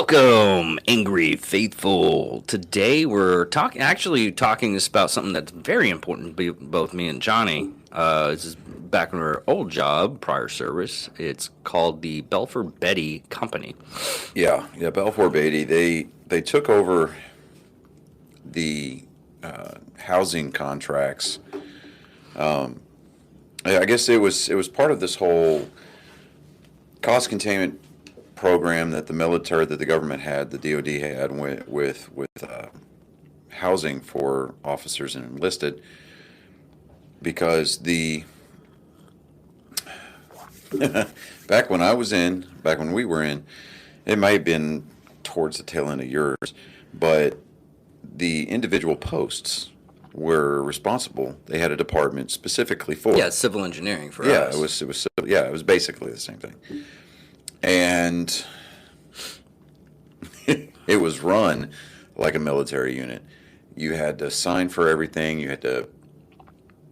Welcome, Angry Faithful. Today we're talking about something that's very important to both me and Johnny. This is back in our old job, prior service. It's called the Balfour Beatty Company. Yeah, Balfour Beatty. They took over the housing contracts. I guess it was part of this whole cost containment program that the government had, the DoD had with housing for officers and enlisted, because back when we were in, it might have been towards the tail end of yours, but the individual posts were responsible. They had a department specifically for civil engineering for yeah, us. it was basically the same thing. And it was run like a military unit. You had to sign for everything. You had to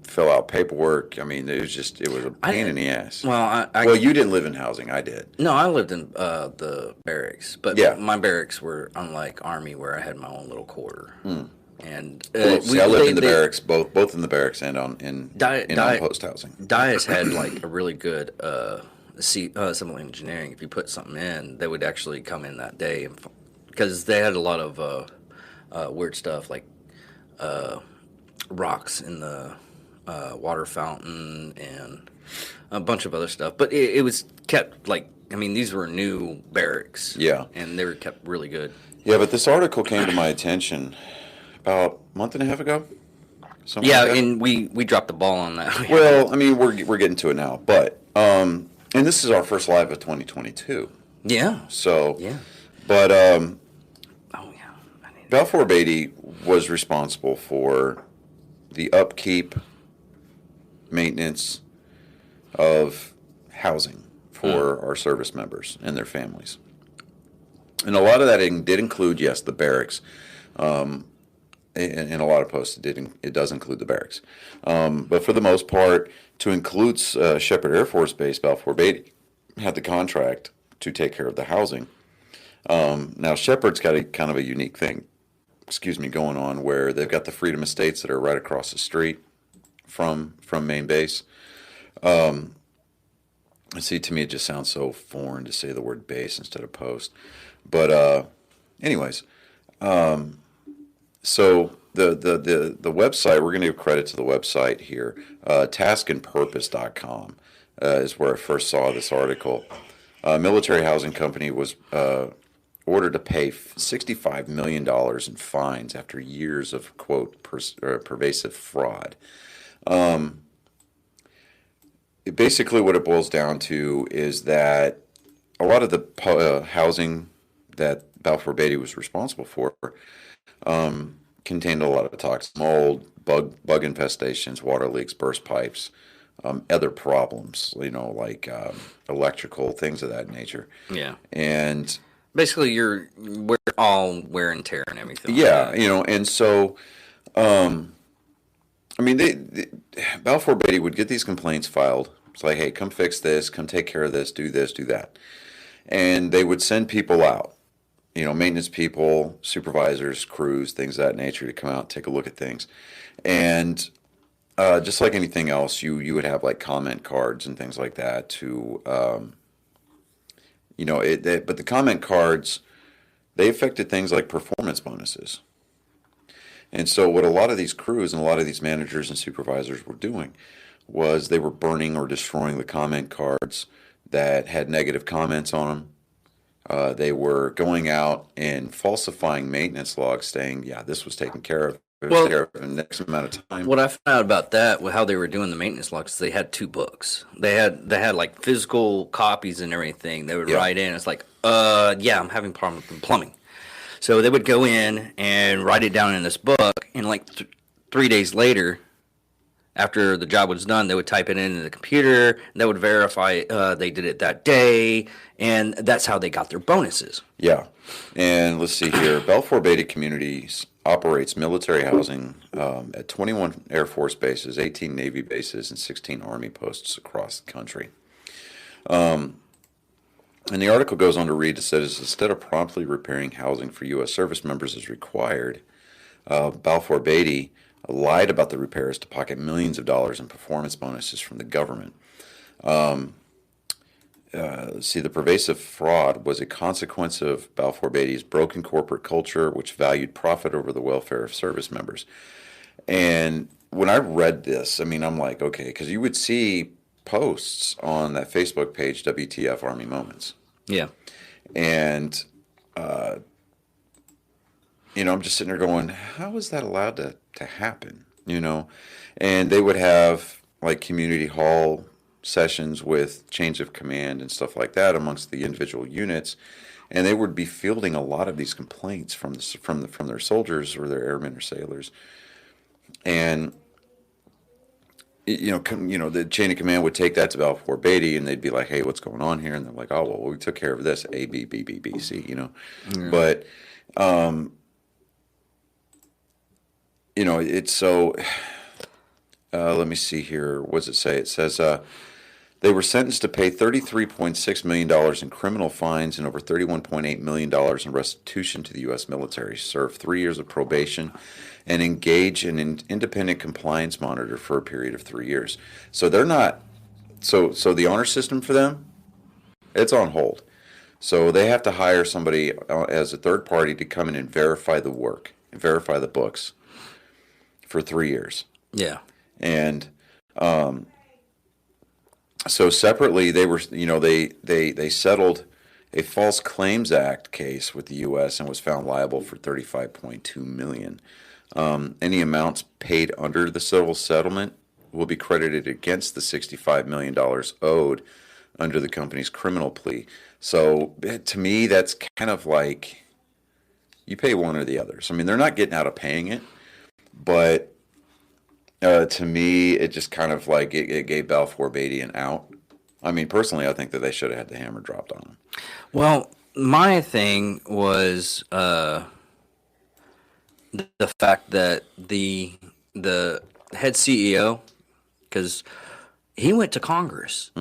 fill out paperwork. I mean, it was a pain in the ass. Well, You didn't live in housing. I did. No, I lived in the barracks, but Yeah. my barracks were unlike Army, where I had my own little quarter. And I lived in the barracks, both in the barracks and in on-post housing. Dias had like a really good civil engineering. If you put something in, they would actually come in that day, because they had a lot of weird stuff like rocks in the water fountain and a bunch of other stuff. But it was kept these were new barracks. Yeah. And they were kept really good. Yeah, but this article came to my attention about a month and a half ago. And we dropped the ball on that. Well, I mean, we're getting to it now, but and this is our first live of 2022. Yeah. So yeah. But Oh yeah. Balfour Beatty was responsible for the upkeep, maintenance of housing for our service members and their families. And a lot of that did include, yes, the barracks. In a lot of posts, it does include the barracks. But for the most part, to include Shepherd Air Force Base, Balfour Beatty had the contract to take care of the housing. Now, Shepherd's got a kind of a unique thing, going on, where they've got the Freedom Estates that are right across the street from main base. See, to me, it just sounds so foreign to say the word base instead of post. But anyways, so the website, we're going to give credit to the website here. Taskandpurpose.com is where I first saw this article. Military Housing Company was ordered to pay $65 million in fines after years of, quote, pervasive fraud. Basically, what it boils down to is that a lot of the housing that Balfour Beatty was responsible for contained a lot of toxic mold, bug infestations, water leaks, burst pipes, other problems, like electrical, things of that nature. Yeah. And basically, we're all wear and tear and everything. Yeah, and so, Balfour Beatty would get these complaints filed. It's like, hey, come fix this, come take care of this, do that. And they would send people out, maintenance people, supervisors, crews, things of that nature, to come out and take a look at things. And just like anything else, you would have like comment cards and things like that to, but the comment cards, they affected things like performance bonuses. And so what a lot of these crews and a lot of these managers and supervisors were doing was they were burning or destroying the comment cards that had negative comments on them. They were going out and falsifying maintenance logs saying, yeah, this was taken care of. It was taken care of in the next amount of time. What I found out about that, with how they were doing the maintenance logs, they had two books. They had like physical copies and everything. They would write in. It's like, I'm having a problem with the plumbing. So they would go in and write it down in this book, and like 3 days later, after the job was done, they would type it into the computer, and they would verify they did it that day, and that's how they got their bonuses. Yeah. And let's see here. Balfour Beatty Communities operates military housing at 21 Air Force bases, 18 Navy bases, and 16 Army posts across the country. And the article goes on to read, it says, instead of promptly repairing housing for U.S. service members as required, Balfour Beatty lied about the repairs to pocket millions of dollars in performance bonuses from the government. The pervasive fraud was a consequence of Balfour Beatty's broken corporate culture, which valued profit over the welfare of service members. And when I read this, I mean, I'm like, okay, because you would see posts on that Facebook page, WTF Army Moments. Yeah. And, I'm just sitting there going, how is that allowed to happen? And they would have like community hall sessions with change of command and stuff like that amongst the individual units, and they would be fielding a lot of these complaints from their soldiers or their airmen or sailors, and the chain of command would take that to Balfour Beatty, and they'd be like, "Hey, what's going on here?" And they're like, "Oh, well, we took care of this A B B B B C," Yeah. But it's so. Let me see here. What does it say? It says they were sentenced to pay $33.6 million in criminal fines and over $31.8 million in restitution to the U.S. military, serve 3 years of probation, and engage in an independent compliance monitor for a period of 3 years. So they're not. So the honor system for them, it's on hold. So they have to hire somebody as a third party to come in and verify the work, and verify the books for 3 years. Yeah. And so separately, they were, they settled a False Claims Act case with the U.S. and was found liable for $35.2 million. Any amounts paid under the civil settlement will be credited against the $65 million owed under the company's criminal plea. So to me, that's kind of like you pay one or the other. So, I mean, they're not getting out of paying it, but to me, it just kind of like it gave Balfour Beatty an out. I mean, personally, I think that they should have had the hammer dropped on them. Well, my thing was the fact that the head CEO, because he went to Congress,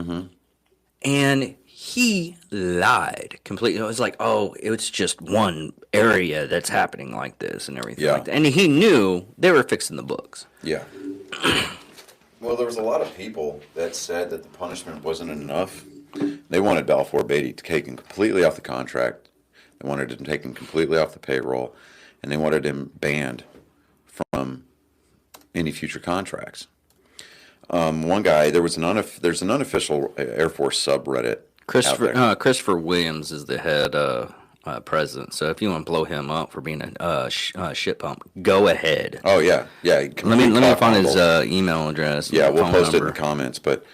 and he lied completely. It was like, oh, it's just one area that's happening like this and everything like that. And he knew they were fixing the books. Yeah. Well, there was a lot of people that said that the punishment wasn't enough. They wanted Balfour Beatty taken completely off the contract. They wanted him taken completely off the payroll, and they wanted him banned from any future contracts. One guy, there's an unofficial Air Force subreddit. Christopher Williams is the head president. So if you want to blow him up for being a shit pump, go ahead. Oh yeah. Let me find his email address. Yeah, we'll post it in the comments. But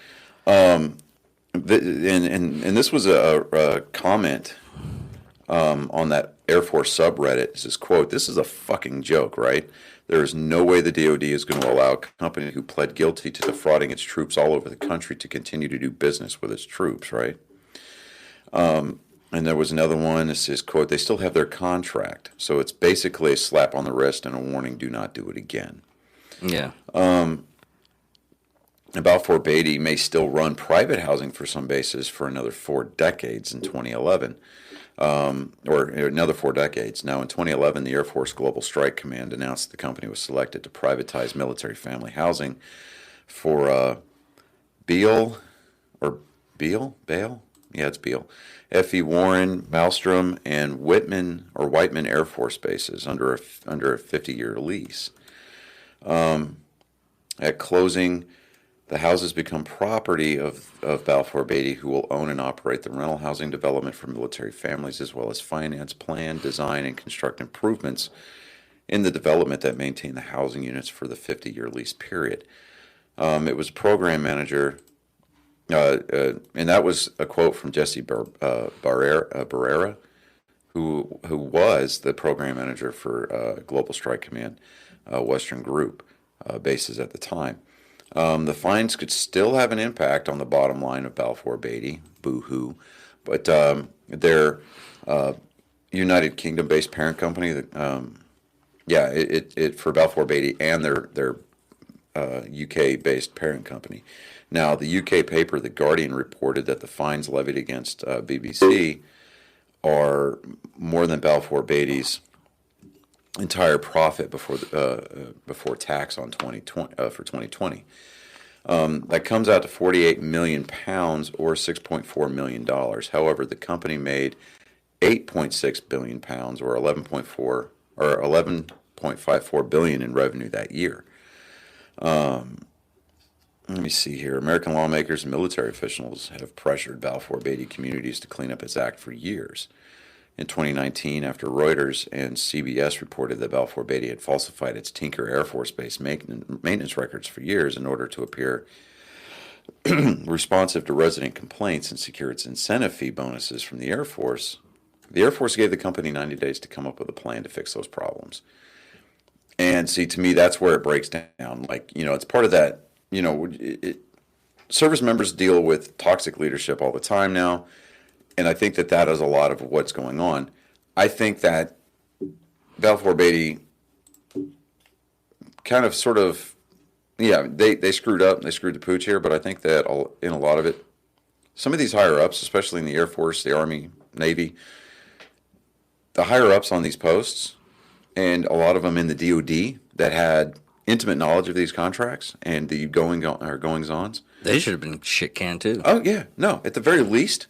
and this was a comment on that Air Force subreddit. It says, quote, "This is a fucking joke, right? There is no way the DoD is going to allow a company who pled guilty to defrauding its troops all over the country to continue to do business with its troops, right?" And there was another one that says, quote, "They still have their contract. So it's basically a slap on the wrist and a warning, do not do it again." Yeah. Balfour Beatty may still run private housing for some bases for another 4 decades in 2011. Or another 4 decades. Now, in 2011, the Air Force Global Strike Command announced the company was selected to privatize military family housing for Beale? Yeah, it's Beale. F.E. Warren, Malmstrom, and Whiteman Air Force bases under a 50-year lease. At closing, the houses become property of Balfour Beatty, who will own and operate the rental housing development for military families, as well as finance, plan, design, and construct improvements in the development that maintain the housing units for the 50-year lease period. It was program manager, and that was a quote from Jesse Barrera, who was the program manager for Global Strike Command, Western Group bases at the time. The fines could still have an impact on the bottom line of Balfour Beatty, boo-hoo, but their United Kingdom-based parent company, it for Balfour Beatty and their UK-based parent company. Now, the UK paper, The Guardian, reported that the fines levied against BBC are more than Balfour Beatty's entire profit before tax on 2020 for 2020. That comes out to 48 million pounds or 6.4 million dollars. However, the company made 8.6 billion pounds or 11.54 billion in revenue that year. Let me see here. American lawmakers and military officials have pressured Balfour Beatty Communities to clean up its act for years. In 2019, after Reuters and CBS reported that Balfour Beatty had falsified its Tinker Air Force Base maintenance records for years in order to appear responsive to resident complaints and secure its incentive fee bonuses from the Air Force gave the company 90 days to come up with a plan to fix those problems. And see, to me, that's where it breaks down. Like, it's part of that, service members deal with toxic leadership all the time now. And I think that is a lot of what's going on. I think that Balfour Beatty kind of sort of, they screwed up. They screwed the pooch here. But I think that in a lot of it, some of these higher-ups, especially in the Air Force, the Army, Navy, the higher-ups on these posts, and a lot of them in the DOD that had intimate knowledge of these contracts and the goings-ons. They should have been shit-canned, too. Oh, yeah. No, at the very least,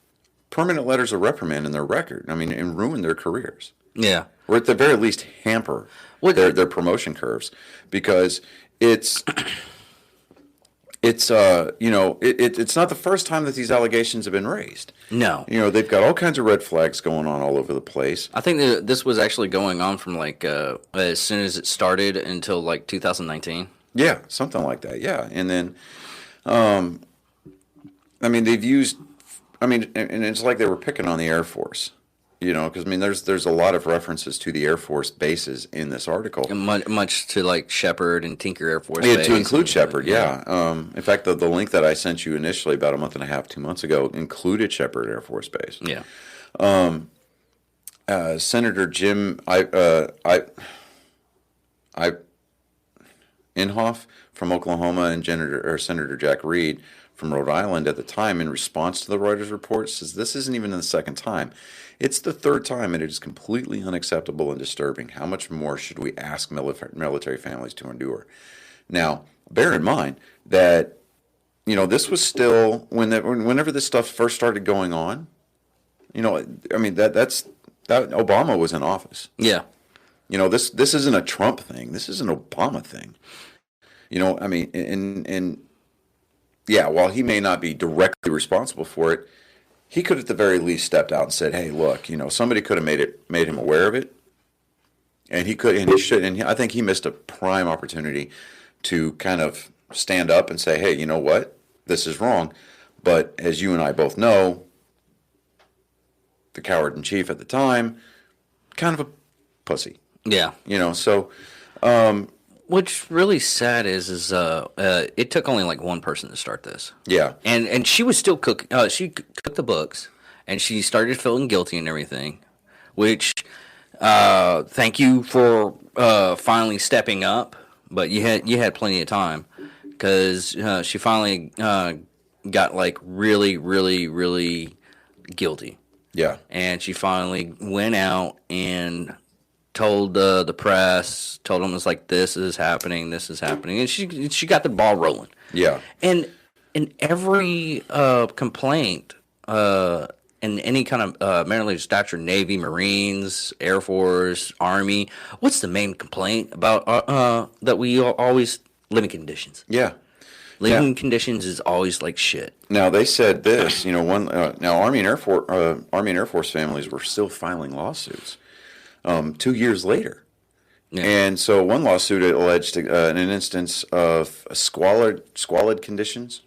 permanent letters of reprimand in their record. I mean, and ruin their careers. Yeah. Or at the very least hamper their promotion curves, because it's not the first time that these allegations have been raised. No. They've got all kinds of red flags going on all over the place. I think that this was actually going on from as soon as it started until 2019. Yeah, something like that. Yeah, and then, they've used. And it's like they were picking on the Air Force, because there's a lot of references to the Air Force bases in this article. And much to Shepherd and Tinker Air Force Yeah, Base. to include Shepherd, yeah. In fact, the link that I sent you initially about a month and a half, 2 months ago, included Shepherd Air Force Base. Yeah. Senator Jim Inhofe from Oklahoma and Senator Jack Reed from Rhode Island at the time, in response to the Reuters report, says this isn't even the second time. It's the third time, and it is completely unacceptable and disturbing. How much more should we ask military families to endure? Now, bear in mind that, this was still, whenever this stuff first started going on, that Obama was in office. Yeah. This isn't a Trump thing. This is an Obama thing. Yeah, while he may not be directly responsible for it, he could at the very least stepped out and said, "Hey, look, somebody could have made him aware of it, and he could, and he should." And I think he missed a prime opportunity to kind of stand up and say, "Hey, you know what? This is wrong." But as you and I both know, the coward in chief at the time, kind of a pussy. Yeah. So. What's really sad is it took only one person to start this. Yeah. And she was still cooking. She cooked the books, and she started feeling guilty and everything. Which, thank you for finally stepping up. But you had plenty of time, because she finally got really, really, really guilty. Yeah. And she finally went out and told the press, told them this is happening, and she got the ball rolling. Yeah. And in every complaint, in any kind of military stature, Navy, Marines, Air Force, Army, what's the main complaint about that we always living conditions? Yeah. Living conditions is always shit. Now they said this, now Army and Air Force families were still filing lawsuits 2 years later. Yeah. And so one lawsuit alleged an instance of squalid conditions,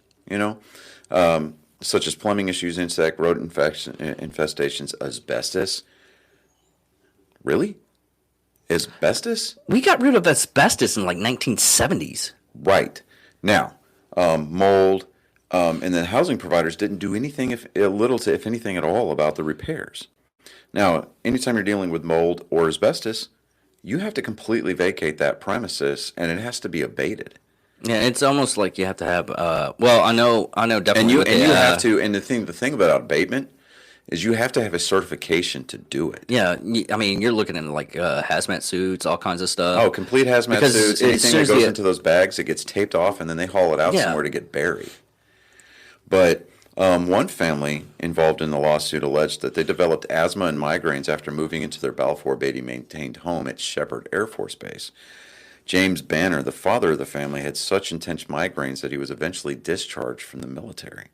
such as plumbing issues, insect, rodent infestations, asbestos. Really? Asbestos? We got rid of asbestos in 1970s. Right. Now, mold, and then housing providers didn't do anything, if anything at all, about the repairs. Now, anytime you're dealing with mold or asbestos, you have to completely vacate that premises, and it has to be abated. Yeah, it's almost like you have to have. Well, I know And definitely you with and the. you have to. And the thing about abatement is you have to have a certification to do it. Yeah, I mean, you're looking at like hazmat suits, all kinds of stuff. Oh, complete hazmat Because suits, as anything soon that as goes the into those bags, it gets taped off, and then they haul it out yeah, somewhere to get buried. But one family involved in the lawsuit alleged that they developed asthma and migraines after moving into their Balfour Beatty maintained home at Shepherd Air Force Base. James Banner, the father of the family, had such intense migraines that he was eventually discharged from the military.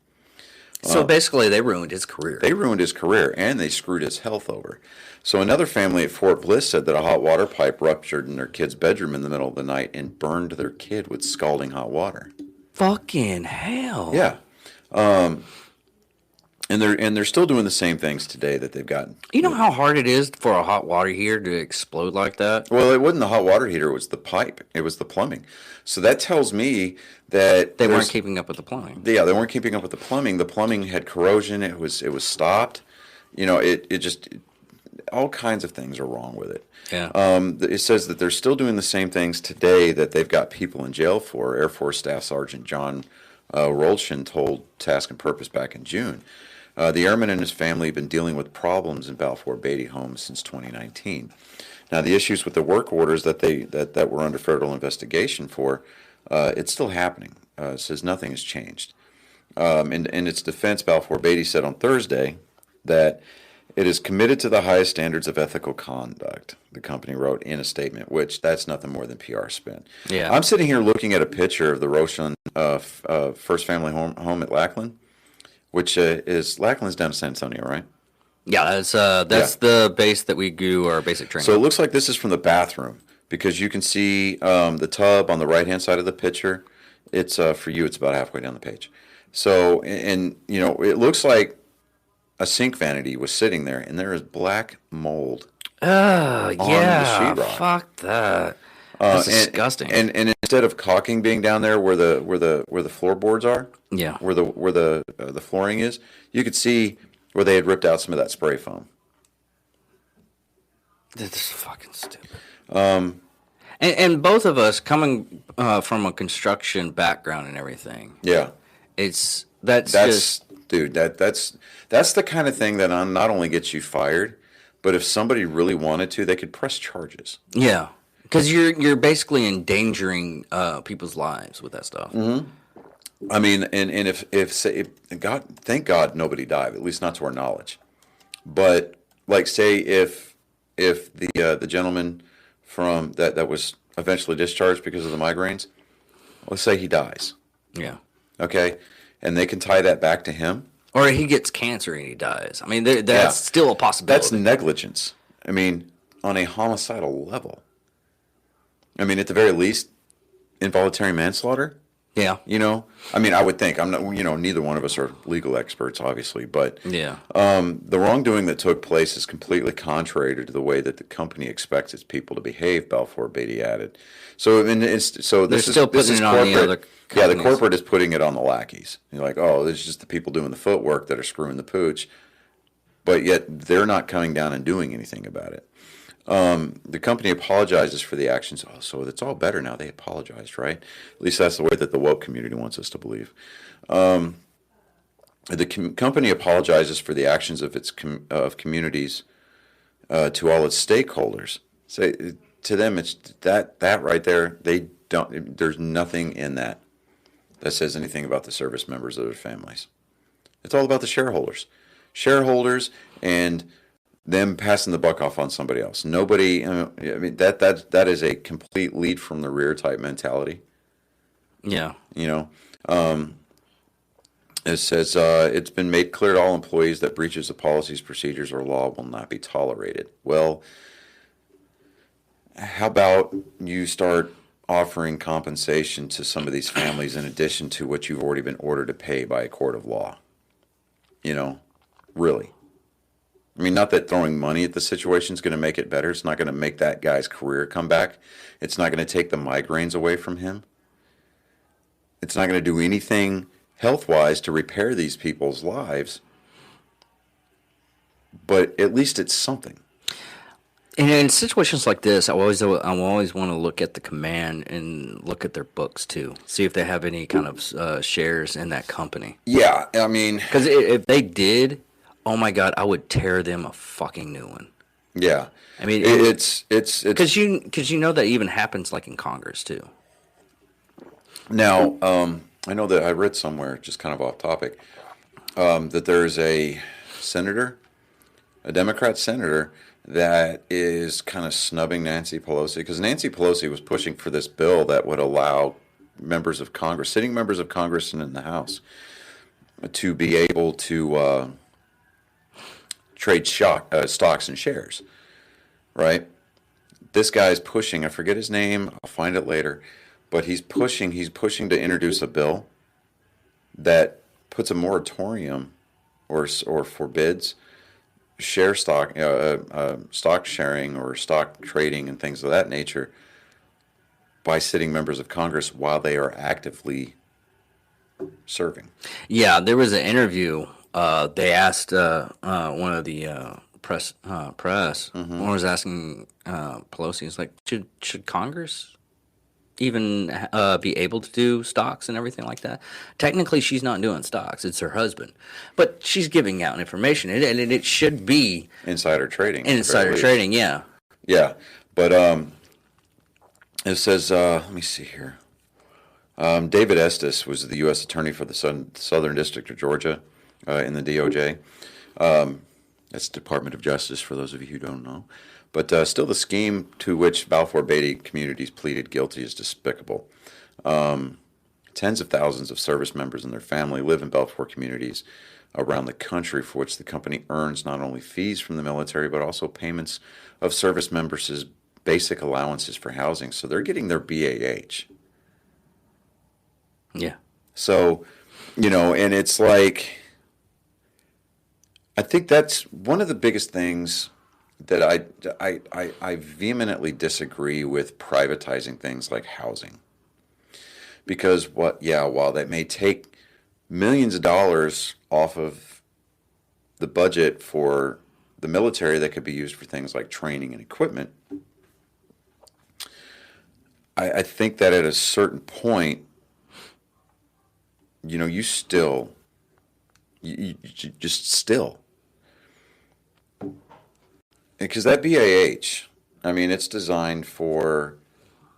so basically they ruined his career. They ruined his career and they screwed his health over. So another family at Fort Bliss said that a hot water pipe ruptured in their kid's bedroom in the middle of the night and burned their kid with scalding hot water. Fucking hell. Yeah. And they're still doing the same things today that they've gotten. You know how hard it is for a hot water heater to explode like that? Well, it wasn't the hot water heater, it was the pipe. It was the plumbing. So that tells me that They weren't keeping up with the plumbing. yeah, they weren't keeping up with the plumbing. The plumbing had corrosion. It was stopped. It just all kinds of things are wrong with it. Yeah. It says that they're still doing the same things today that they've got people in jail for. Air Force Staff Sergeant John Rolshin told Task and Purpose back in June. The airman and his family have been dealing with problems in Balfour Beatty homes since 2019. Now, the issues with the work orders that were under federal investigation for, it's still happening. It says nothing has changed. In its defense, Balfour Beatty said on Thursday that it is committed to the highest standards of ethical conduct, the company wrote in a statement, which that's nothing more than PR spin. Yeah. I'm sitting here looking at a picture of the Roshan first family home at Lackland, which is Lackland's down in San Antonio, right? Yeah, that's the base that we do our basic training. So it looks like this is from the bathroom because you can see the tub on the right-hand side of the picture. It's for you, it's about halfway down the page. So, and it looks like a sink vanity was sitting there, and there is black mold Oh, on the yeah. sheetrock. Fuck that. That's disgusting. And instead of caulking being down there where the floorboards are, yeah. where the flooring is, you could see where they had ripped out some of that spray foam. This is fucking stupid. And both of us coming from a construction background and everything. Yeah, that's just dude. That's the kind of thing that not only gets you fired, but if somebody really wanted to, they could press charges. yeah. Because you're basically endangering people's lives with that stuff. Mm-hmm. I mean, and if God, thank God nobody died, at least not to our knowledge. But like, say if the gentleman from that was eventually discharged because of the migraines, let's say he dies, Yeah. okay, and they can tie that back to him. Or he gets cancer and he dies. I mean, that's still a possibility. That's negligence. I mean, on a homicidal level. I mean, at the very least, involuntary manslaughter. Yeah. I mean, I would think I'm not. Neither one of us are legal experts, obviously, but Yeah. the wrongdoing that took place is completely contrary to the way that the company expects its people to behave. Balfour Beatty added. So, I mean, this still is putting it on the corporate. other Yeah, the companies. corporate is putting it on the lackeys. You're like, oh, this is just the people doing the footwork that are screwing the pooch, but yet they're not coming down and doing anything about it. The company apologizes for the actions. Oh, so it's all better now. They apologized, right? At least that's the way that the woke community wants us to believe. The company apologizes for the actions of its of communities to all its stakeholders. Say to them, it's that right there. They don't. There's nothing in that says anything about the service members or their families. It's all about the shareholders, and them passing the buck off on somebody else. Nobody. I mean, that is a complete lead from the rear type mentality. Yeah. It says it's been made clear to all employees that breaches of policies, procedures, or law will not be tolerated. Well, how about you start offering compensation to some of these families in addition to what you've already been ordered to pay by a court of law? Really. I mean, not that throwing money at the situation is going to make it better. It's not going to make that guy's career come back. It's not going to take the migraines away from him. It's not going to do anything health-wise to repair these people's lives. But at least it's something. And in situations like this, I always want to look at the command and look at their books too, see if they have any kind of shares in that company. Yeah, I mean, Because if they did, oh my God, I would tear them a fucking new one. yeah, I mean, it's because you know that even happens like in Congress too. now. I know that I read somewhere, just kind of off topic, that there's a senator, a Democrat senator, that is kind of snubbing Nancy Pelosi because Nancy Pelosi was pushing for this bill that would allow members of Congress, sitting members of Congress and in the House, to be able to trade stocks and shares, right? This guy's pushing. I forget his name. I'll find it later. But he's pushing. He's pushing to introduce a bill that puts a moratorium or forbids stock sharing or stock trading and things of that nature by sitting members of Congress while they are actively serving. Yeah, there was an interview. They asked one of the press. One was asking Pelosi, "It's like, should Congress even be able to do stocks and everything like that?" Technically, she's not doing stocks; it's her husband, but she's giving out information, and it should be Insider trading. insider trading. Yeah, Yeah, but it says, let me see here. David Estes was the U.S. Attorney for the Southern District of Georgia in the DOJ. That's Department of Justice, for those of you who don't know. But still, the scheme to which Balfour Beatty communities pleaded guilty is despicable. Tens of thousands of service members and their family live in Balfour communities around the country, for which the company earns not only fees from the military, but also payments of service members' basic allowances for housing. So they're getting their BAH. yeah. So, and it's like, I think that's one of the biggest things that I vehemently disagree with privatizing things like housing. Because while that may take millions of dollars off of the budget for the military that could be used for things like training and equipment, I think that at a certain point, you still, you just still, because that BAH, I mean, it's designed for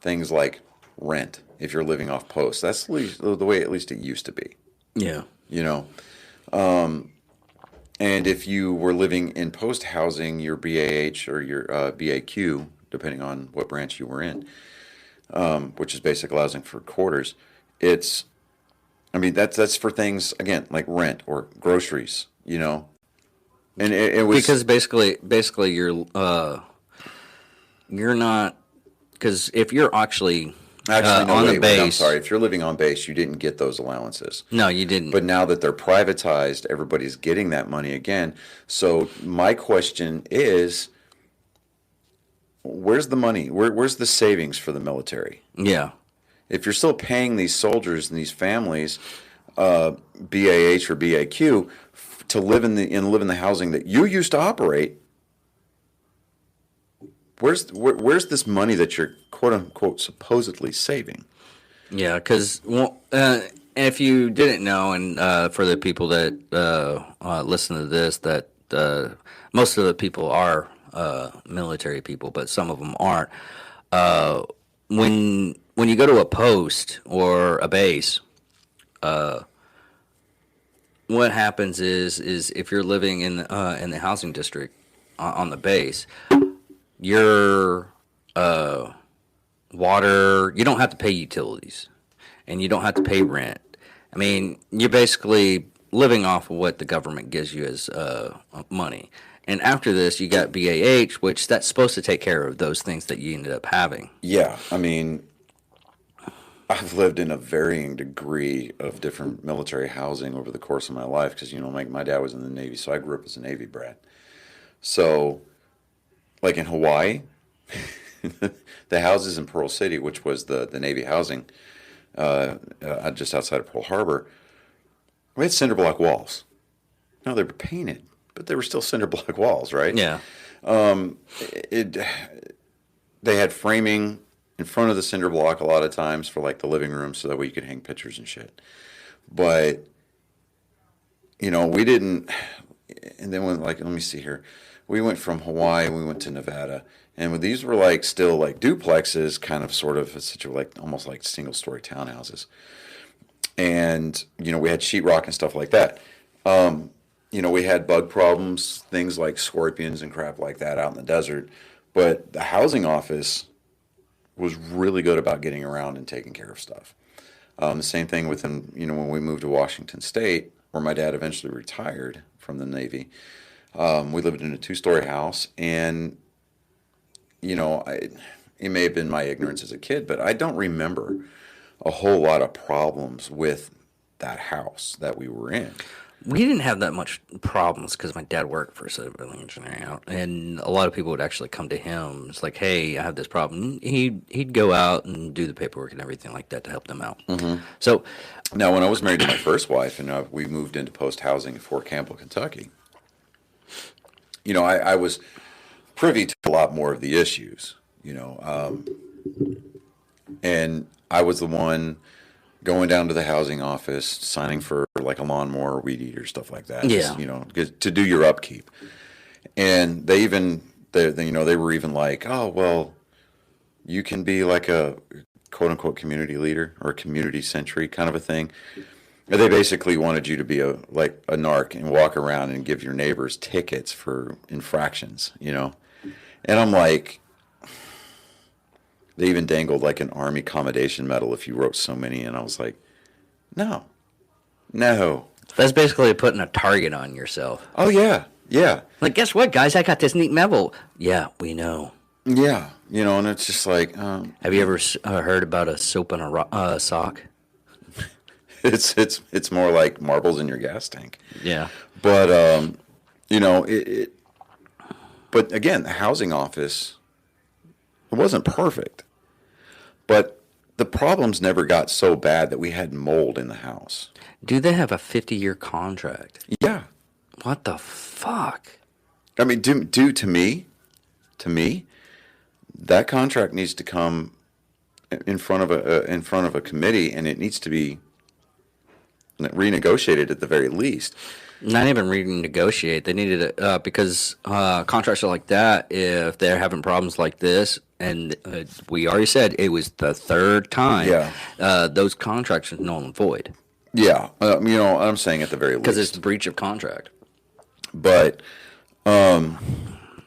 things like rent if you're living off post. That's the way at least it used to be, Yeah. And if you were living in post housing, your BAH or your BAQ, depending on what branch you were in, which is basic housing for quarters, that's for things, again, like rent or groceries, And it was Because basically you're not, because if you're actually actually no on wait, the wait, I'm base, sorry. If you're living on base, you didn't get those allowances. no, you didn't. But now that they're privatized, everybody's getting that money again. So my question is, where's the money? Where's the savings for the military? Yeah. If you're still paying these soldiers and these families BAH or BAQ to live in the housing that you used to operate, where's this money that you're quote unquote supposedly saving? Yeah, because if you didn't know, and for the people that listen to this, that most of the people are military people, but some of them aren't. When you go to a post or a base, what happens is if you're living in the housing district on the base, your water, you don't have to pay utilities, and you don't have to pay rent. I mean, you're basically living off of what the government gives you as money. And after this, you got BAH, which that's supposed to take care of those things that you ended up having. Yeah, I mean, I've lived in a varying degree of different military housing over the course of my life because, my dad was in the Navy, so I grew up as a Navy brat. So, like in Hawaii, the houses in Pearl City, which was the Navy housing just outside of Pearl Harbor, we had cinder block walls. No, they were painted, but they were still cinder block walls, right? Yeah. It they had framing in front of the cinder block a lot of times for like the living room, so that way you could hang pictures and shit. But we didn't. And then when let me see here, we went from Hawaii, we went to Nevada, and these were like still like duplexes, kind of sort of like almost like single story townhouses, and we had sheetrock and stuff like that. We had bug problems, things like scorpions and crap like that out in the desert, but the housing office was really good about getting around and taking care of stuff. The same thing within, when we moved to Washington State, where my dad eventually retired from the Navy. We lived in a 2-story house, and it may have been my ignorance as a kid, but I don't remember a whole lot of problems with that house that we were in. We didn't have that much problems because my dad worked for civil engineering, and a lot of people would actually come to him. It's like, hey, I have this problem. He'd go out and do the paperwork and everything like that to help them out. Mm-hmm. So now, when I was married to my first wife, and we moved into post housing in Fort Campbell, Kentucky, I was privy to a lot more of the issues. And I was the one going down to the housing office, signing for like a lawnmower, weed eater, stuff like that. Yeah. To do your upkeep. And they were even like, oh, well, you can be like a quote unquote community leader or a community sentry kind of a thing. And they basically wanted you to be a narc and walk around and give your neighbors tickets for infractions, And I'm like, they even dangled like an Army Commendation Medal if you wrote so many, and I was like, no. That's basically putting a target on yourself. Oh, yeah. Like, guess what, guys? I got this neat medal. Yeah, we know. Yeah, and it's just like... have you ever heard about a soap on a sock? It's more like marbles in your gas tank. Yeah. But, but again, the housing office... It wasn't perfect, but the problems never got so bad that we had mold in the house. Do they have a 50-year contract? Yeah. What the fuck? I mean, to me, that contract needs to come in front of a committee, and it needs to be renegotiated at the very least. Not even renegotiate. They needed it because contracts are like that. If they're having problems like this, and we already said it was the third time. Yeah. Those contracts are null and void. Yeah, I'm saying at the very least because it's the breach of contract. But, from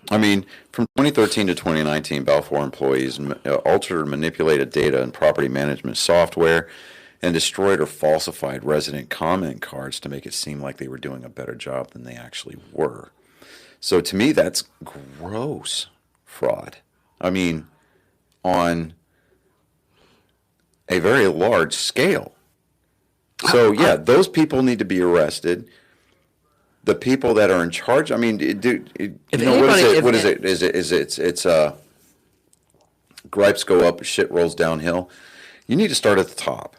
2013 to 2019, Balfour employees altered or manipulated data and property management software, and destroyed or falsified resident comment cards to make it seem like they were doing a better job than they actually were. So to me, that's gross fraud. On a very large scale. So yeah, those people need to be arrested. The people that are in charge, what is it? It's gripes go up, shit rolls downhill. You need to start at the top.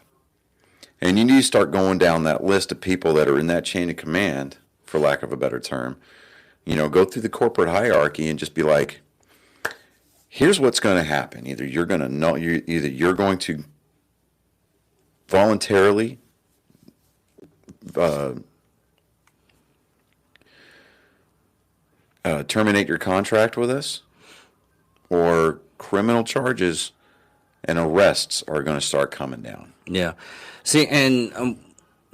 And you need to start going down that list of people that are in that chain of command, for lack of a better term. Go through the corporate hierarchy and just be like, here's what's going to happen. Either you're going to voluntarily terminate your contract with us, or criminal charges and arrests are going to start coming down. Yeah. See, and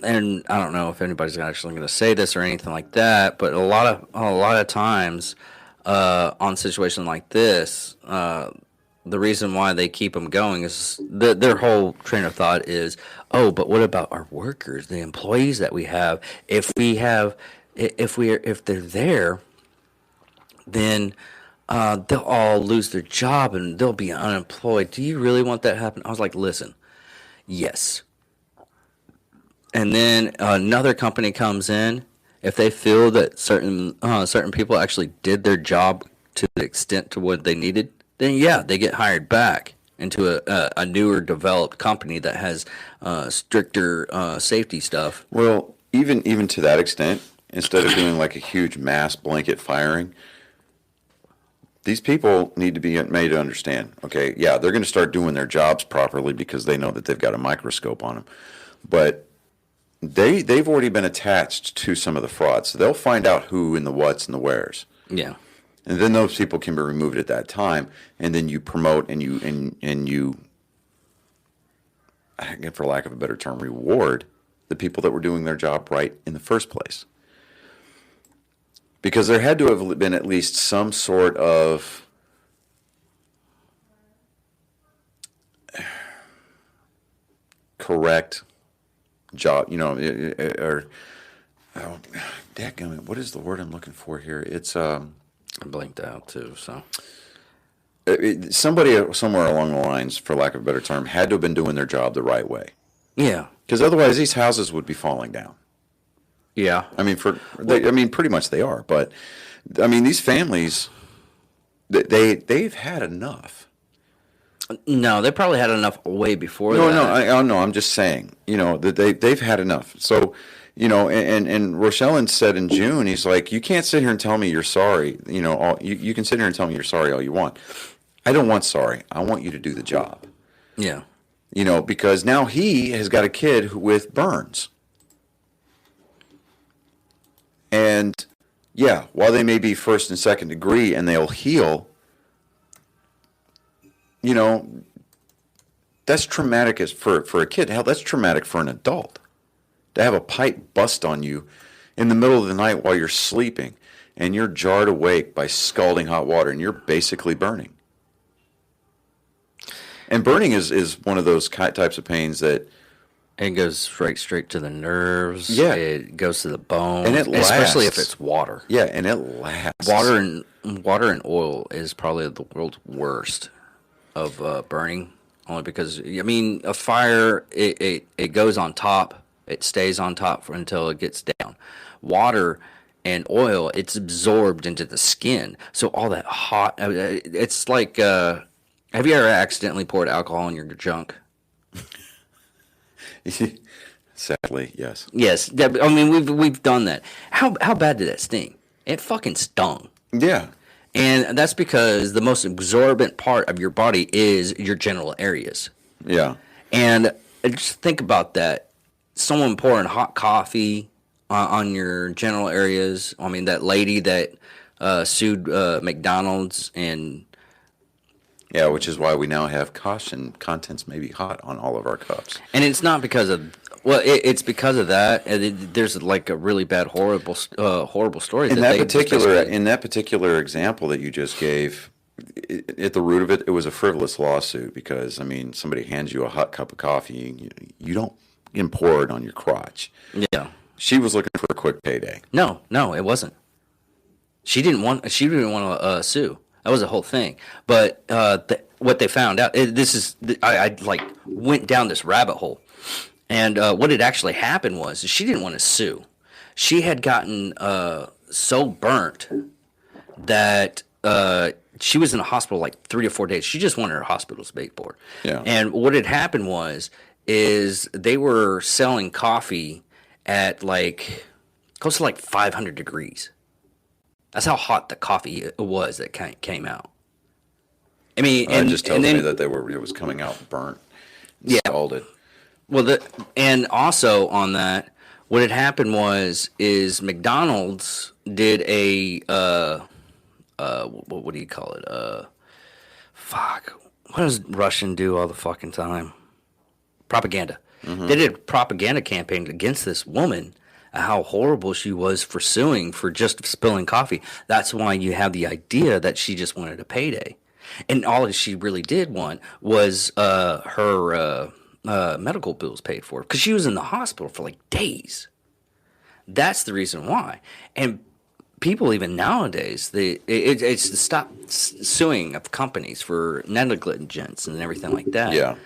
I don't know if anybody's actually going to say this or anything like that, but a lot of times on situations like this, the reason why they keep them going is their whole train of thought is, oh, but what about our workers, the employees that we have? If they're there, then they'll all lose their job and they'll be unemployed. Do you really want that to happen? I was like, listen, yes. And then another company comes in. If they feel that certain people actually did their job to the extent to what they needed, then yeah, they get hired back into a newer developed company that has stricter safety stuff. Well, even to that extent, instead of doing like a huge mass blanket firing, These people need to be made to understand, okay, yeah, they're going to start doing their jobs properly because they know that they've got a microscope on them. But they've already been attached to some of the frauds. So they'll find out who and the whats and the wheres. Yeah. And then those people can be removed at that time. And then you promote and you, for lack of a better term, reward the people that were doing their job right in the first place. Because there had to have been at least some sort of correct job, or what is the word I'm looking for here? It's I blinked out too. So somebody somewhere along the lines, for lack of a better term, had to have been doing their job the right way. Yeah. Because otherwise, these houses would be falling down. Yeah. I mean, pretty much they are. But I mean, these families, they've had enough. No, they probably had enough way before No, that. no, I'm just saying, that they've had enough. So, and Rochelle said in June, he's like, you can't sit here and tell me you're sorry. You can sit here and tell me you're sorry all you want. I don't want sorry. I want you to do the job. Yeah. Because now he has got a kid with burns. And yeah, while they may be first and second degree and they'll heal, that's traumatic for a kid. Hell, that's traumatic for an adult. To have a pipe bust on you in the middle of the night while you're sleeping and you're jarred awake by scalding hot water and you're basically burning. And burning is one of those types of pains that... It goes straight to the nerves. Yeah. It goes to the bone. And it lasts. Especially if it's water. Yeah, and it lasts. Water and oil is probably the world's worst of burning. Only because, I mean, a fire, it goes on top. It stays on top until it gets down. Water and oil, it's absorbed into the skin. So all that hot, it's like, have you ever accidentally poured alcohol in your junk? Sadly, yes. Yes, I mean we've done that. How bad did that sting? It fucking stung. Yeah. And that's because the most absorbent part of your body is your genital areas. Yeah. And just think about that. Someone pouring hot coffee on your genital areas. I mean, that lady that sued McDonald's and... Yeah, which is why we now have caution, contents may be hot on all of our cups. And it's not because of... Well, it's because of that. There's like a really bad, horrible story. In that particular example that you just gave, at the root of it, it was a frivolous lawsuit because, I mean, somebody hands you a hot cup of coffee, you don't pour it on your crotch. Yeah. She was looking for a quick payday. No, it wasn't. She didn't want to sue. That was the whole thing. But what they found out, I like went down this rabbit hole. And what had actually happened was she didn't want to sue. She had gotten so burnt that she was in the hospital like 3 or 4 days. She just wanted her hospital to pay for it. Yeah. And what had happened is they were selling coffee at like close to like 500 degrees. That's how hot the coffee was that came out. I mean, and just tells me that it was coming out burnt, scalded. Well, and also on that, what had happened is McDonald's did a what do you call it? What does Russian do all the fucking time? Propaganda. Mm-hmm. They did a propaganda campaign against this woman. How horrible she was for suing for just spilling coffee. That's why you have the idea that she just wanted a payday. And all she really did want was her medical bills paid for. Because she was in the hospital for like days. That's the reason why. And people even nowadays, it's to stop suing of companies for negligence and everything like that. Yeah.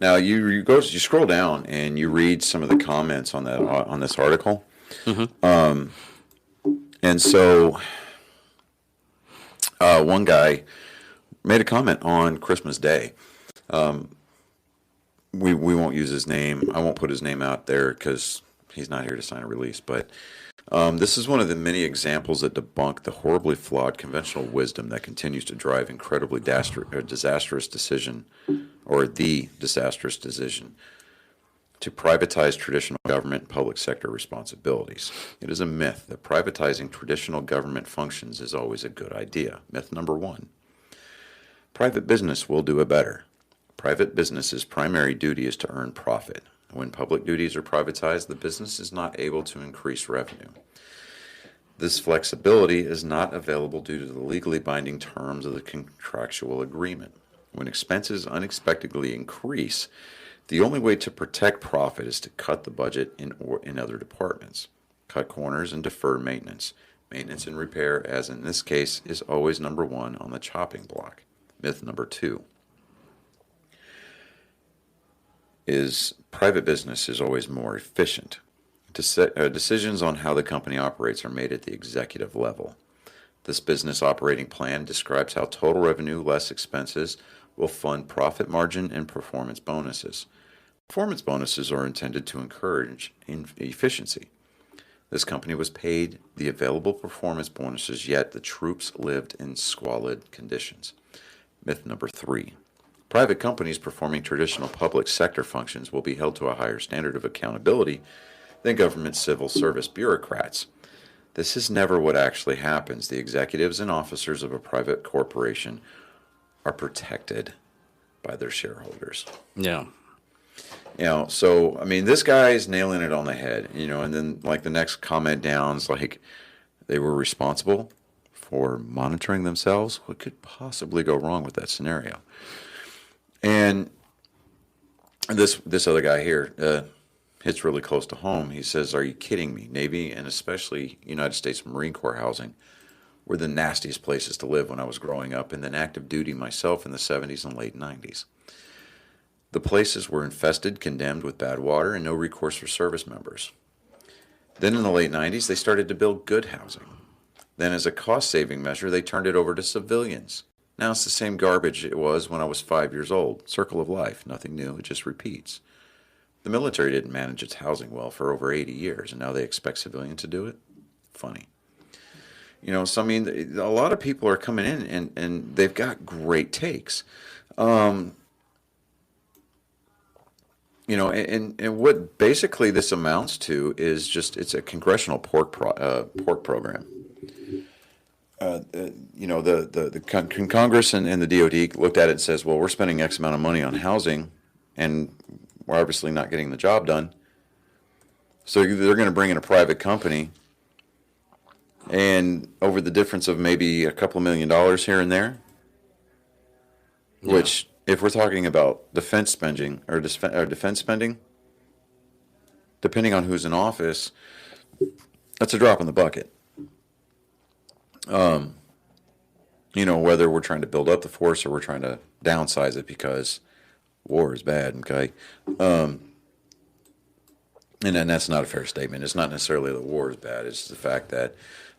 Now you scroll down and you read some of the comments on this article, mm-hmm. And so one guy made a comment on Christmas Day. We won't use his name. I won't put his name out there because he's not here to sign a release. But This is one of the many examples that debunk the horribly flawed conventional wisdom that continues to drive incredibly disastrous decision, or the disastrous decision, to privatize traditional government and public sector responsibilities. It is a myth that privatizing traditional government functions is always a good idea. Myth number one: private business will do it better. Private business's primary duty is to earn profit. When public duties are privatized, the business is not able to increase revenue. This flexibility is not available due to the legally binding terms of the contractual agreement. When expenses unexpectedly increase, the only way to protect profit is to cut the budget in other departments, cut corners, and defer maintenance. Maintenance and repair, as in this case, is always number one on the chopping block. Myth number two is private business is always more efficient. Decisions on how the company operates are made at the executive level. This business operating plan describes how total revenue less expenses will fund profit margin and performance bonuses. Performance bonuses are intended to encourage efficiency. This company was paid the available performance bonuses, yet the troops lived in squalid conditions. Myth number three: private companies performing traditional public sector functions will be held to a higher standard of accountability than government civil service bureaucrats. This is never what actually happens. The executives and officers of a private corporation are protected by their shareholders. Yeah. So, I mean, this guy is nailing it on the head, and then, like, the next comment down is like, they were responsible for monitoring themselves. What could possibly go wrong with that scenario? And this other guy here hits really close to home. He says, are you kidding me? Navy and especially United States Marine Corps housing were the nastiest places to live when I was growing up, and then active duty myself in the 70s and late 90s. The places were infested, condemned with bad water, and no recourse for service members. Then in the late 90s, they started to build good housing. Then as a cost-saving measure, they turned it over to civilians. Now it's the same garbage it was when I was 5 years old. Circle of life, nothing new, it just repeats. The military didn't manage its housing well for over 80 years, and now they expect civilians to do it? Funny. So I mean, a lot of people are coming in and they've got great takes. And what basically this amounts to is just, it's a congressional pork program. The Congress and the DOD looked at it and says, well, we're spending X amount of money on housing, and we're obviously not getting the job done. So they're going to bring in a private company, and over the difference of maybe a couple of $1 million here and there, which, if we're talking about defense spending, depending on who's in office, that's a drop in the bucket. Whether we're trying to build up the force or we're trying to downsize it because war is bad, okay? And then that's not a fair statement. It's not necessarily that war is bad. It's the fact that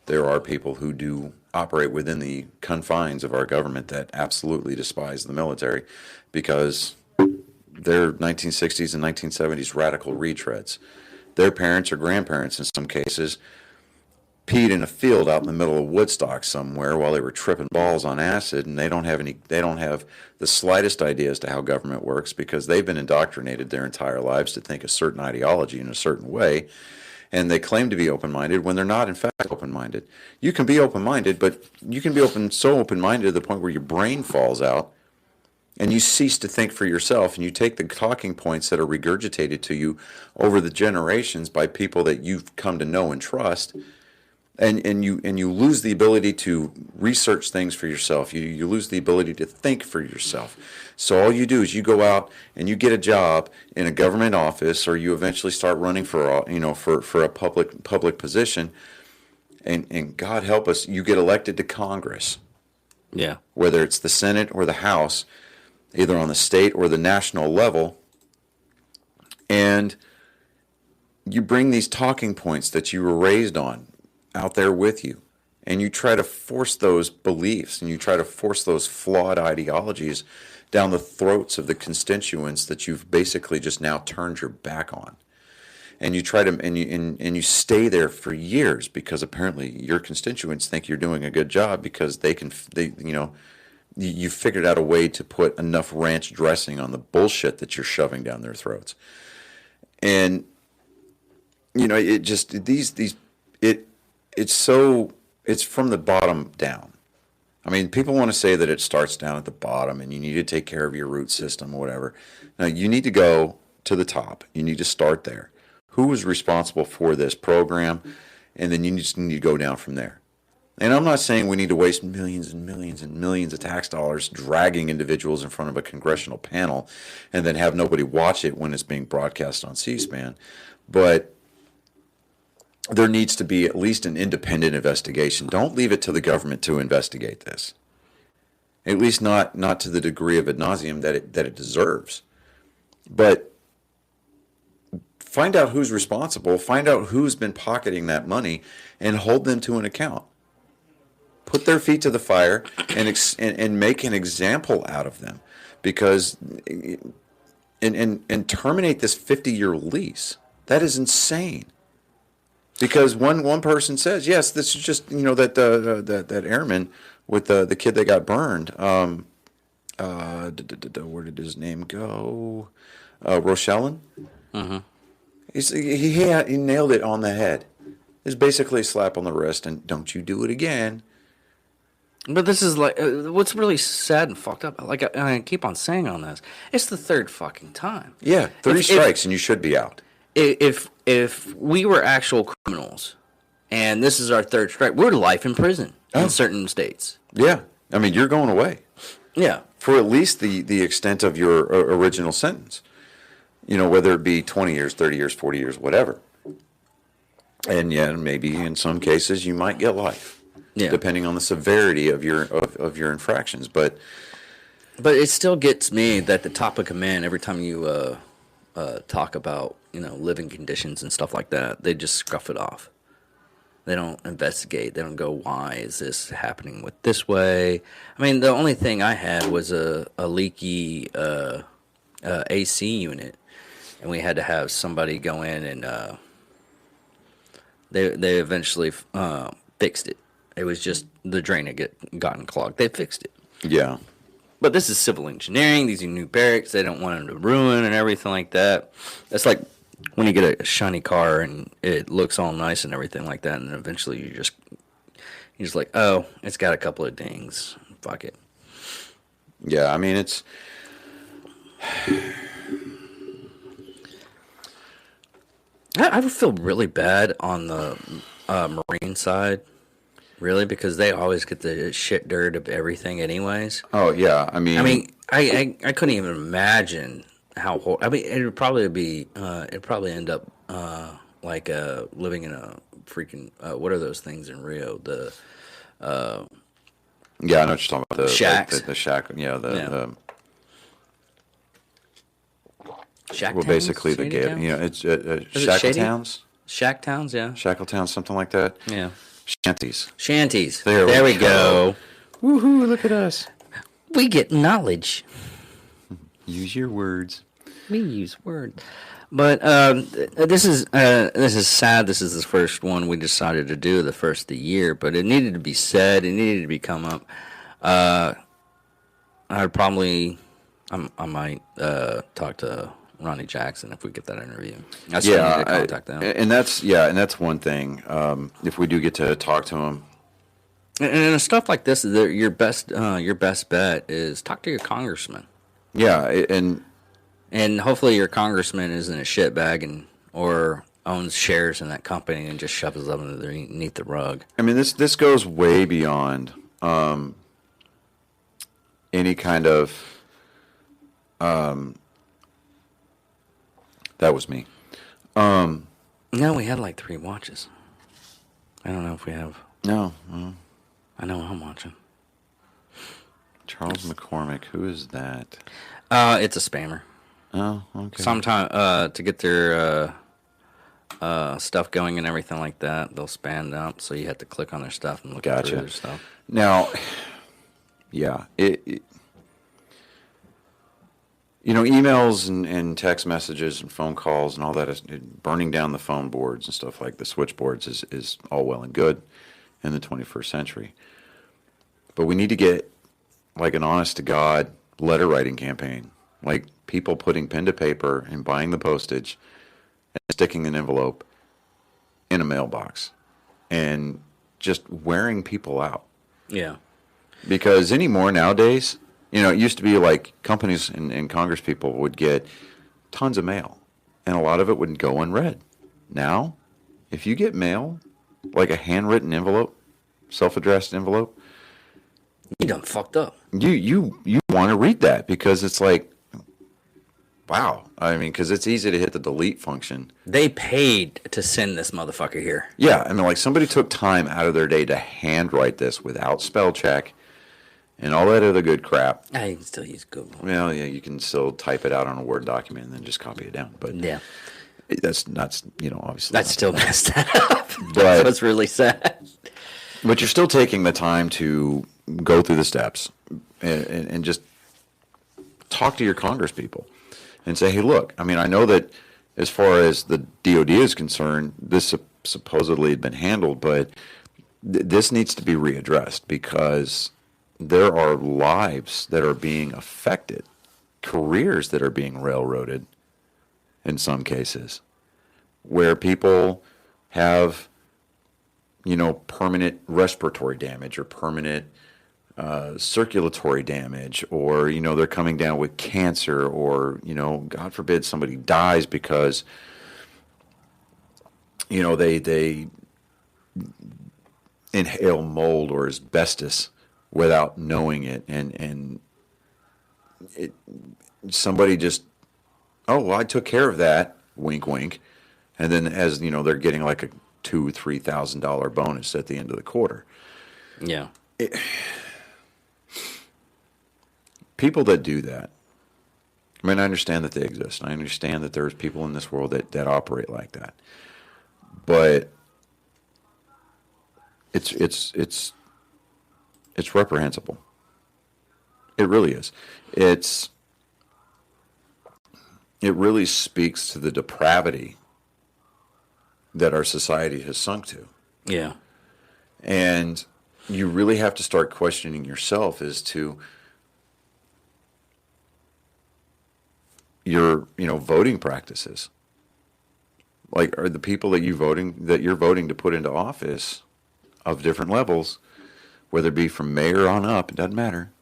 there are people who do operate within the confines of our government that absolutely despise the military because they're 1960s and 1970s radical retreads. Their parents or grandparents, in some cases, peed in a field out in the middle of Woodstock somewhere while they were tripping balls on acid, and they don't have the slightest idea as to how government works because they've been indoctrinated their entire lives to think a certain ideology in a certain way, and they claim to be open-minded when they're not, in fact, open-minded. You can be open-minded, but you can be so open-minded to the point where your brain falls out and you cease to think for yourself, and you take the talking points that are regurgitated to you over the generations by people that you've come to know and trust, and you lose the ability to research things for yourself. You lose the ability to think for yourself. So all you do is you go out and you get a job in a government office, or you eventually start running for a public position, and God help us, you get elected to Congress. Yeah. Whether it's the Senate or the House, either on the state or the national level, and you bring these talking points that you were raised on out there with you, and you try to force those beliefs and you try to force those flawed ideologies down the throats of the constituents that you've basically just now turned your back on. and you try to and you stay there for years because apparently your constituents think you're doing a good job because you figured out a way to put enough ranch dressing on the bullshit that you're shoving down their throats. And it just it's from the bottom down. I mean, people want to say that it starts down at the bottom and you need to take care of your root system or whatever. Now, you need to go to the top. You need to start there. Who was responsible for this program? And then you just need to go down from there. And I'm not saying we need to waste millions and millions and millions of tax dollars dragging individuals in front of a congressional panel and then have nobody watch it when it's being broadcast on C-SPAN. But there needs to be at least an independent investigation. Don't leave it to the government to investigate this. At least not to the degree of ad nauseum that it deserves. But find out who's responsible, find out who's been pocketing that money, and hold them to an account. Put their feet to the fire and make an example out of them, because and terminate this 50-year lease. That is insane. Because one person says, yes, this is just that airman with the kid that got burned. Where did his name go? Rochellen. Mm-hmm. He nailed it on the head. It's basically a slap on the wrist, and don't you do it again. But this is like what's really sad and fucked up. Like I keep on saying on this, it's the third fucking time. Yeah, 30 strikes and you should be out. If we were actual criminals, and this is our third strike, we're life in prison in certain states. Yeah, I mean you're going away. Yeah, for at least the extent of your original sentence. Whether it be 20 years, 30 years, 40 years, whatever. And maybe in some cases you might get life, depending on the severity of your infractions. But it still gets me that the top of command every time you talk about living conditions and stuff like that, they just scruff it off. They don't investigate. They don't go, why is this happening with this way? I mean, the only thing I had was a leaky AC unit, and we had to have somebody go in and they eventually fixed it. It was just the drain had gotten clogged. They fixed it. Yeah. But this is civil engineering. These are new barracks. They don't want them to ruin and everything like that. It's like when you get a shiny car and it looks all nice and everything like that, and then eventually you're just like, oh, it's got a couple of dings. Fuck it. Yeah, I mean it's. I would feel really bad on the Marine side, really, because they always get the shit dirt of everything, anyways. Oh yeah, I mean, I couldn't even imagine how. I mean, it'd probably end up like living in a freaking what are those things in Rio? The yeah, I know what you're talking about. The shacks, the shack. Yeah, the shack. Well, towns? basically Shady the towns? it's shackle towns. Shack towns, yeah. Shackle towns, something like that. Yeah. Shanties. There we go. Woohoo! Look at us. We get knowledge. Use your words. We use words. But this is sad. This is the first one we decided to do, the first of the year. But it needed to be said. It needed to be come up. I might talk to Ronnie Jackson if we get that interview. I still need to contact them. And that's one thing. If we do get to talk to him, and stuff like this, your best bet is talk to your congressman. Yeah, and hopefully your congressman isn't a shitbag or owns shares in that company and just shoves them underneath the rug. I mean, this goes way beyond any kind of. That was me. No, we had like 3 watches. I don't know if we have. No. I know I'm watching. Charles McCormick, who is that? It's a spammer. Oh, okay. Sometime to get their stuff going and everything like that, they'll spam up, so you have to click on their stuff and look through their stuff. Now, yeah, emails and text messages and phone calls and all that is burning down the phone boards and stuff like the switchboards is all well and good in the 21st century. But we need to get like an honest to God letter writing campaign, like people putting pen to paper and buying the postage and sticking an envelope in a mailbox and just wearing people out. Yeah. Because anymore nowadays, it used to be like companies and Congress people would get tons of mail, and a lot of it would go unread. Now, if you get mail, like a handwritten envelope, self-addressed envelope, You done fucked up. you want to read that because it's like, wow. I mean, because it's easy to hit the delete function. They paid to send this motherfucker here. Yeah, I mean, like somebody took time out of their day to handwrite this without spell check and all that other good crap. I can still use Google. Well, yeah, you can still type it out on a Word document and then just copy it down. But Yeah. that's not, obviously. That's still messed up. But- That's what's really sad. But you're still taking the time to go through the steps and just talk to your Congress people and say, hey, look, I mean, I know that as far as the DOD is concerned, this supposedly had been handled, but this needs to be readdressed because there are lives that are being affected, careers that are being railroaded in some cases, where people have, permanent respiratory damage or permanent circulatory damage, or, they're coming down with cancer, or, God forbid somebody dies because, they inhale mold or asbestos without knowing it, and somebody just, oh, well, I took care of that, wink, wink, and then as they're getting like a $2,000-$3,000 bonus at the end of the quarter. Yeah. People that do that, I mean, I understand that they exist. I understand that there's people in this world that operate like that, but it's reprehensible. It really is. It really speaks to the depravity that our society has sunk to. Yeah. And you really have to start questioning yourself as to your, voting practices. Like, are the people that you're voting to put into office of different levels, whether it be from mayor on up, it doesn't matter.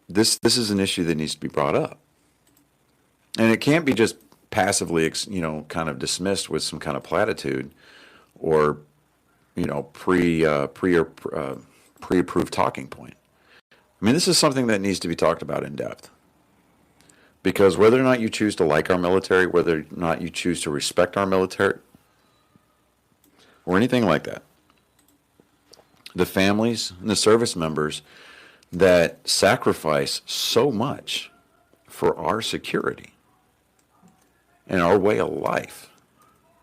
This is an issue that needs to be brought up. And it can't be just passively, kind of dismissed with some kind of platitude or, pre-approved talking point. I mean, this is something that needs to be talked about in depth. Because whether or not you choose to like our military, whether or not you choose to respect our military, or anything like that, the families and the service members that sacrifice so much for our security and our way of life.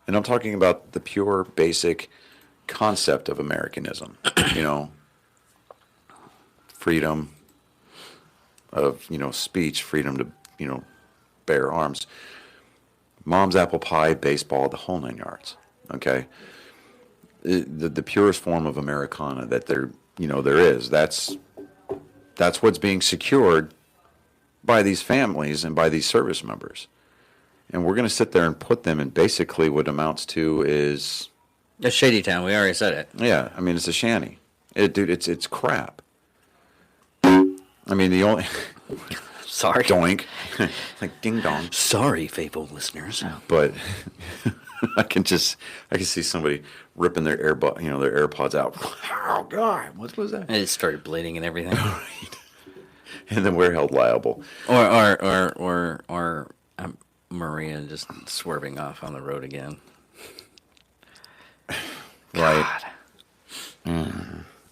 And I'm talking about the pure, basic concept of Americanism, freedom of, speech, freedom to, bear arms, mom's apple pie, baseball, the whole 9 yards. Okay. The purest form of Americana that there is. That's what's being secured by these families and by these service members. And we're going to sit there and put them in basically what amounts to is A shady town. We already said it. Yeah, I mean, it's a shanty. Dude, it's crap. I mean, the only... Sorry. Doink. Like ding dong. Sorry, faithful listeners. But I can see somebody ripping their their AirPods out. Oh, God, what was that? And it started bleeding and everything. Right. And then we're held liable. Or Maria just swerving off on the road again. Right.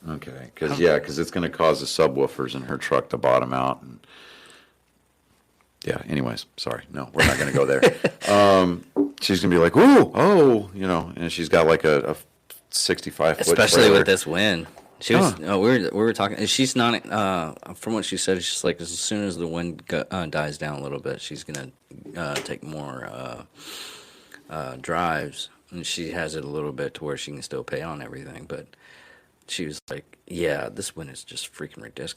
Okay. Because it's going to cause the subwoofers in her truck to bottom out. And yeah. Anyways, sorry. No, we're not going to go there. She's going to be like, ooh, oh, and she's got like a 65-foot Especially trailer. with this wind. She was. We were talking. She's not. From what she said, she's like as soon as the wind dies down a little bit, she's gonna take more drives, and she has it a little bit to where she can still pay on everything. But she was like, "Yeah, this wind is just freaking ridiculous.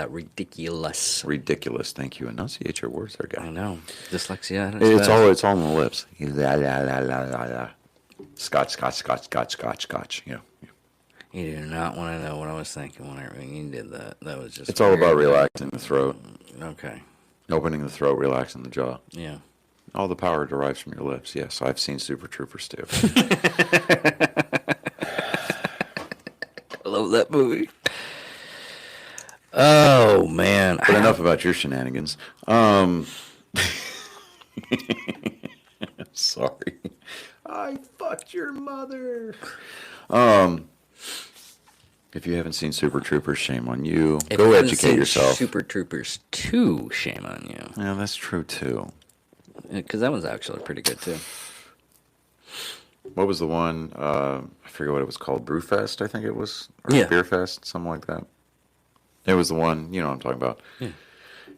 Ridiculous. Ridiculous. Thank you. Enunciate your words there, I guy. know. Dyslexia. It's all in the lips. La, la, la, la, la, la. Scotch. Yeah. You do not want to know what I was thinking whenever you did that. That was just. It's all about relaxing the throat, Okay. opening the throat, relaxing the jaw. Yeah. All the power derives from your lips. Yes, I've seen Super Troopers too. I love that movie. Oh man! But enough about your shenanigans. Sorry, I fucked your mother. If you haven't seen Super Troopers, shame on you. Go educate yourself. Super Troopers 2, shame on you. Yeah, that's true too. Because that was actually pretty good too. What was the one? I forget what it was called. Brewfest, I think it was. Or Yeah. Beer Fest, something like that. It was the one, you know what I'm talking about. Yeah.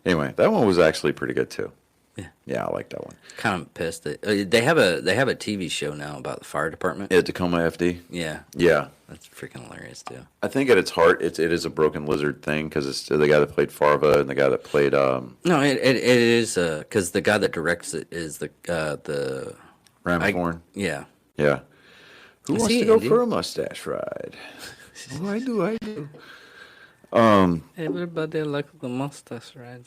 Anyway, that one was actually pretty good too. Yeah. Yeah, I like that one. Kind of pissed that they have a TV show now about the fire department. Yeah, Tacoma FD. Yeah. Yeah. That's freaking hilarious too. I think at its heart, it is a broken lizard thing because it's the guy that played Farva and the guy that played. No, it is because the guy that directs it is the Ramthorn. Yeah. Yeah. Who Is wants he to go Indian? for a mustache ride? Oh, I do. Everybody likes the mustache, right?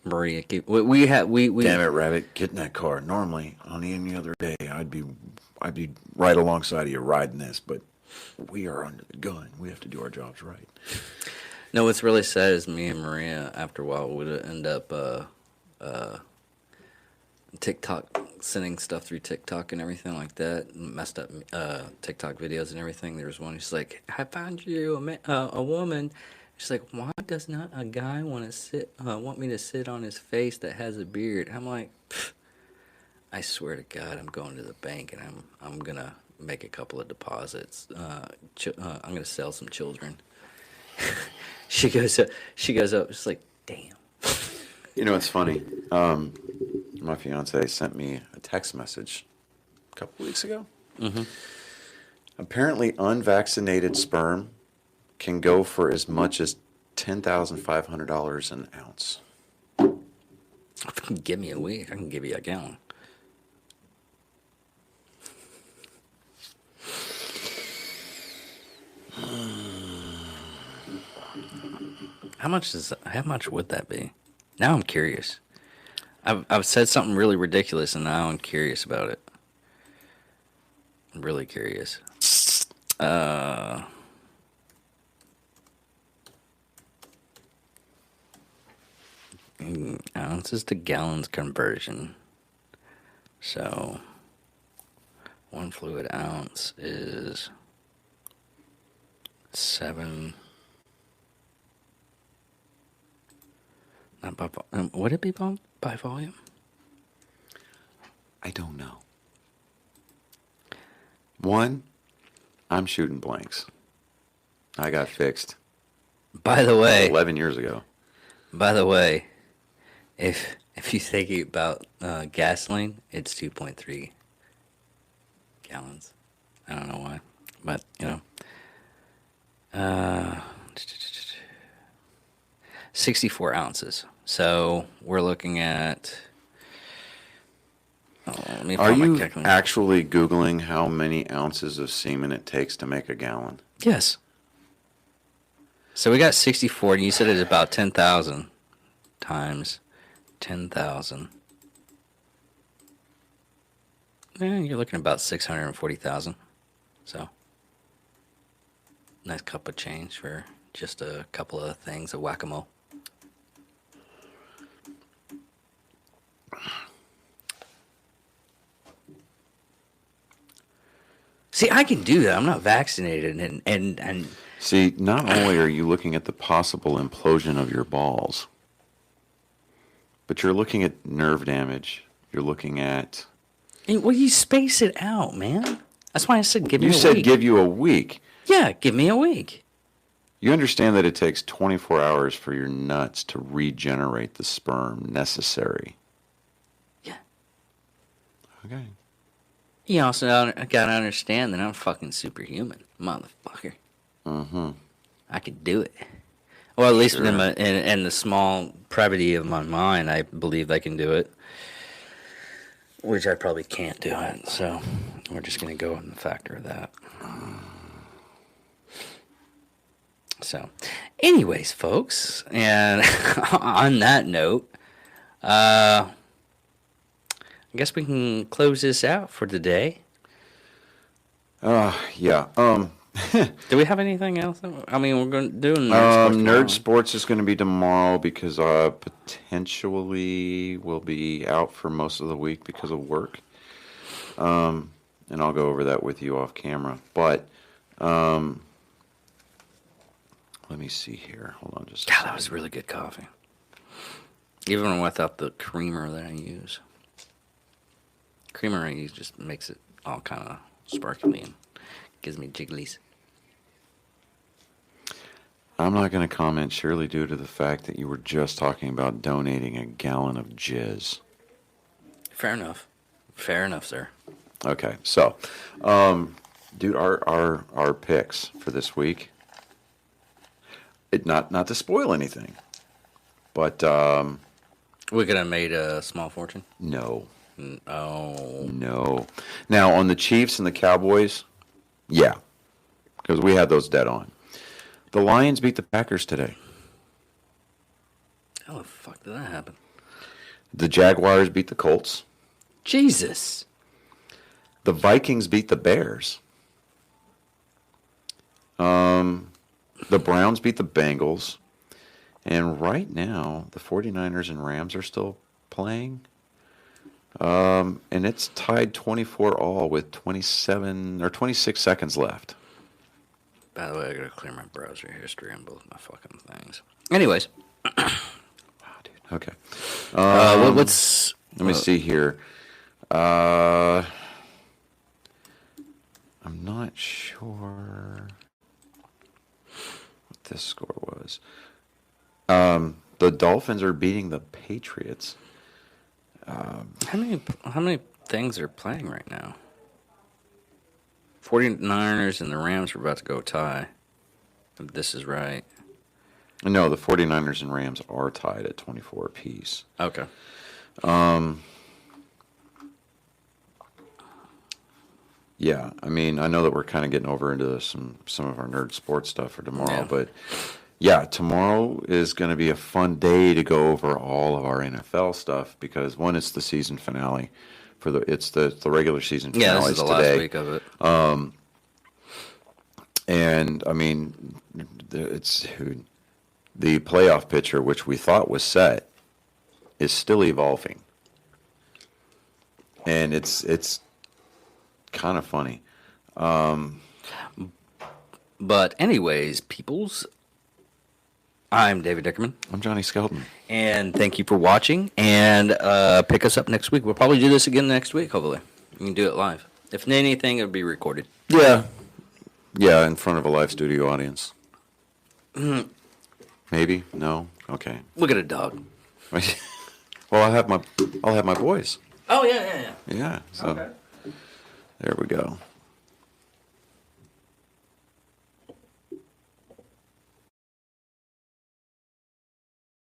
Maria, we Damn it, Rabbit! Get in that car. Normally, on any other day, I'd be right alongside of you riding this, but we are under the gun. We have to do our jobs right. No, what's really sad is me and Maria, after a while, would end up TikTok, sending stuff through TikTok and everything like that, messed up TikTok videos and everything. There was one who's like, I found you a woman. She's like, why does not a guy want me to sit on his face that has a beard? I'm like, I swear to God, I'm going to the bank and I'm gonna make a couple of deposits. I'm gonna sell some children. She goes up. She's like, damn. You know, it's funny. My fiance sent me a text message a couple weeks ago. Mm-hmm. Apparently, unvaccinated sperm can go for as much as $10,500 an ounce. If you can give me a week, I can give you a gallon. How much would that be? Now I'm curious. I've said something really ridiculous, and now I'm curious about it. I'm really curious. Ounces to gallons conversion. So, 1 fluid ounce is 7. Not by would it be by volume? I don't know. One, I'm shooting blanks. I got fixed By the way, 11 years ago. if you think about gasoline, it's 2.3 gallons. I don't know why, but you know, 64 ounces. So we're looking at. Let me Are find my you calculator. actually Googling how many ounces of semen it takes to make a gallon? Yes. So we got 64, and you said it's about 10,000 times 10,000. Yeah, you're looking at about 640,000. So, nice cup of change for just a couple of things of whack-a-mole. See, I can do that. I'm not vaccinated, and See, not only are you looking at the possible implosion of your balls, but you're looking at nerve damage. You're looking at Well, you space it out, man. That's why I said give me a You week. said give you a week. Yeah, give me a week. You understand that it takes 24 hours for your nuts to regenerate the sperm necessary. Yeah. Okay. You also gotta understand that I'm fucking superhuman, motherfucker. Mm-hmm. I could do it. Well, at least Sure. in the small brevity of my mind, I believe I can do it. Which I probably can't do it, so we're just going to go on the factor of that. So, anyways, folks, and on that note, I guess we can close this out for today. Yeah. Do we have anything else? I mean, we're going to do Nerd Sports is going to be tomorrow because potentially we'll be out for most of the week because of work. And I'll go over that with you off camera. But let me see here. Hold on just a God, second. that was really good coffee. Even without the creamer that I use. Creamer I use just makes it all kind of sparkly and gives me jigglies. I'm not going to comment, surely due to the fact that you were just talking about donating a gallon of jizz. Fair enough. Fair enough, sir. Okay, so, dude, our picks for this week. Not to spoil anything, but We could have made a small fortune. no. Oh. No. Now, on the Chiefs and the Cowboys, yeah, because we had those dead on. The Lions beat the Packers today. How the fuck did that happen? The Jaguars beat the Colts. Jesus. The Vikings beat the Bears. The Browns beat the Bengals. And right now, the 49ers and Rams are still playing. And it's tied 24-all with 27 or 26 seconds left. By the way, I gotta clear my browser history on both my fucking things. Anyways. Wow, dude. Okay. What's... Let me see here. I'm not sure what this score was. The Dolphins are beating the Patriots. How many things are playing right now? 49ers and the Rams are about to go tie. If this is right. No, the 49ers and Rams are tied at 24 apiece. Okay. Yeah, I mean, I know that we're kind of getting over into some of our nerd sports stuff for tomorrow, Yeah. but yeah, tomorrow is going to be a fun day to go over all of our NFL stuff because one, it's the season finale it's the regular season Yeah, finale this is the today. last week of it. And I mean, it's the playoff picture, which we thought was set, is still evolving, and it's kind of funny. But anyways, peoples, I'm David Dickerman. I'm Johnny Skelton. And thank you for watching. And pick us up next week. We'll probably do this again next week, hopefully. We can do it live. If anything, it'll be recorded. Yeah, in front of a live studio audience. Maybe? No? Okay. Look at a dog. Well, I'll have my boys. Oh, yeah. Yeah. So Okay. there we go.